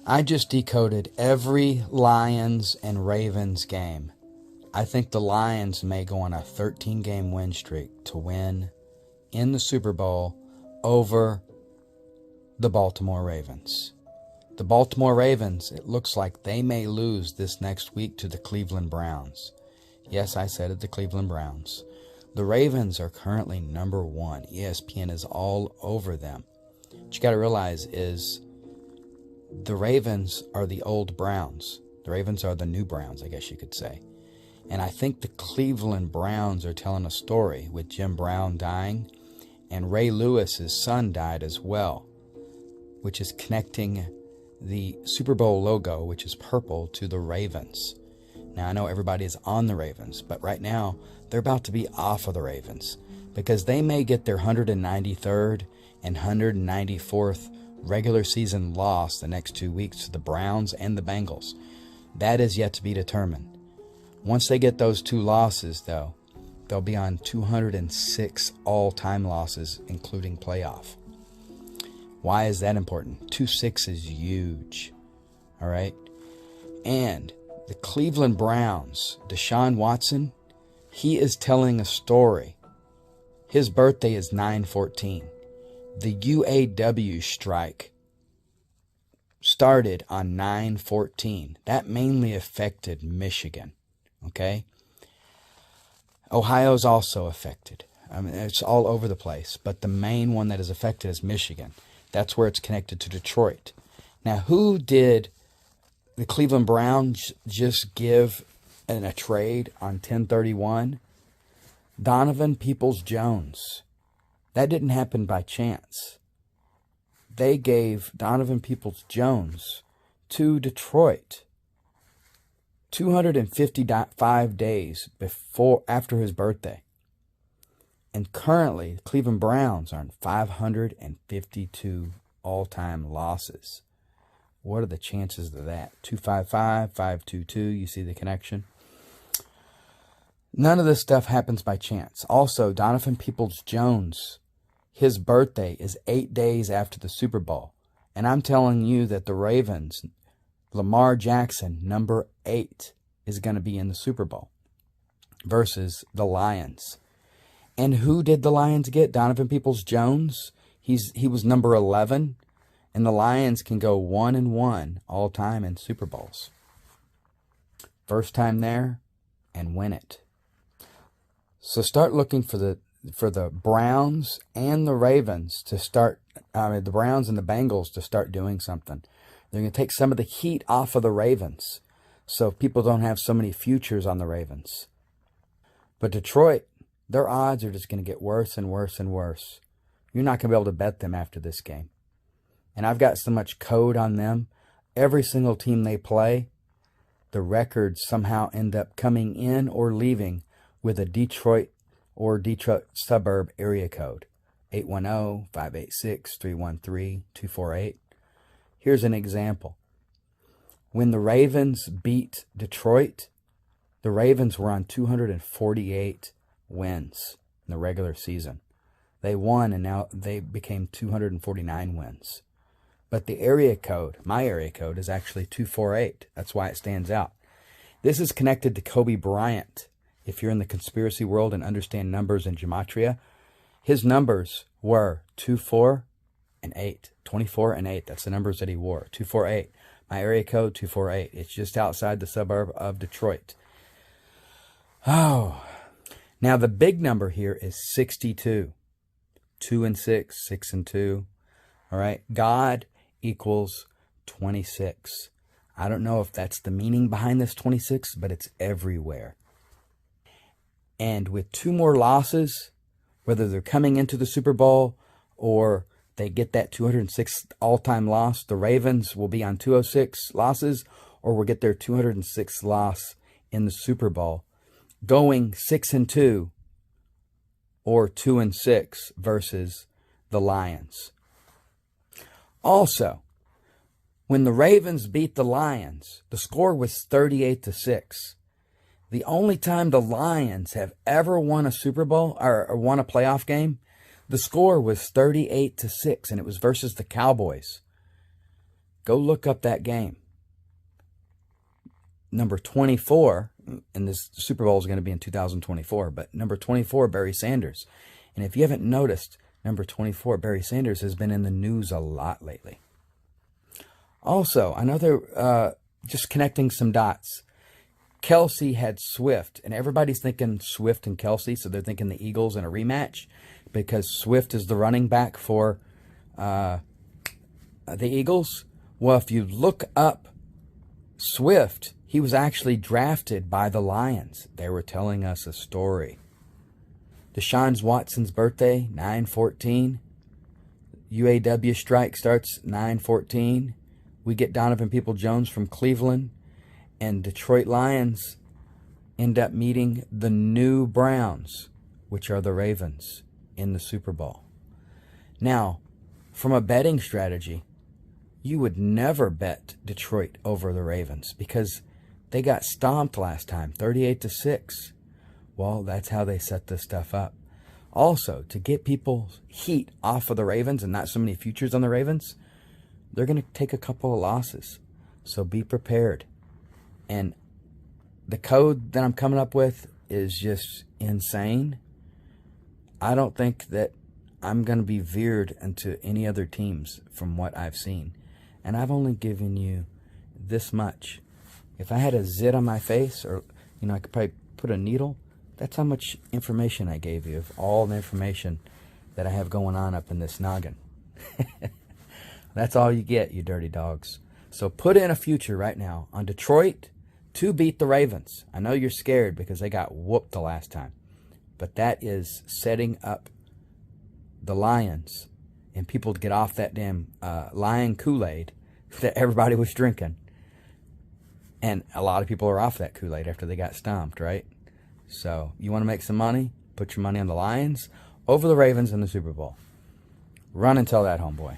I just decoded every Lions and Ravens game. I think the Lions may go on a 13-game win streak to win in the Super Bowl over the Baltimore Ravens. The Baltimore Ravens, it looks like they may lose this next week to the Cleveland Browns. Yes, I said it, the Cleveland Browns. The Ravens are currently number one. ESPN is all over them. What you got to realize is the Ravens are the old Browns. The Ravens are the new Browns, I guess you could say. And I think the Cleveland Browns are telling a story with Jim Brown dying, and Ray Lewis's son died as well, which is connecting the Super Bowl logo, which is purple, to the Ravens. Now, I know everybody is on the Ravens, but right now they're about to be off of the Ravens because they may get their 193rd and 194th regular season loss the next 2 weeks to the Browns and the Bengals. That is yet to be determined. Once they get those two losses, though, they'll be on 206 all-time losses, including playoff. Why is that important? 2-6 is huge. All right? And the Cleveland Browns, Deshaun Watson, he is telling a story. His birthday is 9/14. The UAW strike started on 9/14. That mainly affected Michigan. Okay? Ohio's also affected. I mean, it's all over the place. But the main one that is affected is Michigan. That's where it's connected to Detroit. Now, who did the Cleveland Browns just give in a trade on 10/31? Donovan Peoples-Jones. That didn't happen by chance. They gave Donovan Peoples-Jones to Detroit 255 days after his birthday. And currently, the Cleveland Browns are on 552 all-time losses. What are the chances of that? 255, 522, you see the connection? None of this stuff happens by chance. Also, Donovan Peoples-Jones, his birthday is 8 days after the Super Bowl. And I'm telling you that the Ravens, Lamar Jackson, number 8, is going to be in the Super Bowl versus the Lions. And who did the Lions get? Donovan Peoples-Jones. He was number 11. And the Lions can go 1-1 all time in Super Bowls. First time there and win it. So start looking for the Browns and the Ravens to start. The Browns and the Bengals to start doing something. They're going to take some of the heat off of the Ravens, so people don't have so many futures on the Ravens. But Detroit, their odds are just going to get worse and worse and worse. You're not going to be able to bet them after this game. And I've got so much code on them. Every single team they play, the records somehow end up coming in or leaving with a Detroit or Detroit suburb area code. 810-586-313-248. Here's an example. When the Ravens beat Detroit, the Ravens were on 248 wins in the regular season. They won, and now they became 249 wins. But the area code, my area code, is actually 248. That's why it stands out. This is connected to Kobe Bryant. If you're in the conspiracy world and understand numbers and gematria, his numbers were 24 and 8. 24 and 8. That's the numbers that he wore. 248. My area code, 248. It's just outside the suburb of Detroit. Oh. Now the big number here is 62. 2 and 6. 6 and 2. All right. God equals 26. I don't know if that's the meaning behind this 26, but it's everywhere. And with 2 more losses, whether they're coming into the Super Bowl or they get that 206th all-time loss, the Ravens will be on 206 losses, or will get their 206th loss in the Super Bowl, going 6-2 or 2-6 versus the Lions. Also, when the Ravens beat the Lions, the score was 38-6. The only time the Lions have ever won a Super Bowl or won a playoff game, the score was 38-6, and it was versus the Cowboys. Go look up that game. Number 24, and this Super Bowl is going to be in 2024, but number 24, Barry Sanders. And if you haven't noticed, number 24, Barry Sanders, has been in the news a lot lately. Also, another, just connecting some dots. Kelsey had Swift, and everybody's thinking Swift and Kelsey, so they're thinking the Eagles in a rematch because Swift is the running back for the Eagles. Well, if you look up Swift, he was actually drafted by the Lions. They were telling us a story. Deshaun Watson's birthday, 9/14. UAW strike starts 9/14. We get Donovan Peoples-Jones from Cleveland. And Detroit Lions end up meeting the new Browns, which are the Ravens, in the Super Bowl. Now, from a betting strategy, you would never bet Detroit over the Ravens because they got stomped last time, 38-6. Well, that's how they set this stuff up. Also, to get people's heat off of the Ravens and not so many futures on the Ravens, they're going to take a couple of losses. So be prepared. And the code that I'm coming up with is just insane. I don't think that I'm going to be veered into any other teams from what I've seen. And I've only given you this much. If I had a zit on my face, or, I could probably put a needle, that's how much information I gave you, of all the information that I have going on up in this noggin. That's all you get, you dirty dogs. So put in a future right now on Detroit to beat the Ravens. I know you're scared because they got whooped the last time. But that is setting up the Lions and people to get off that damn Lion Kool-Aid that everybody was drinking. And a lot of people are off that Kool-Aid after they got stomped, right? So you want to make some money? Put your money on the Lions over the Ravens in the Super Bowl. Run and tell that, homeboy.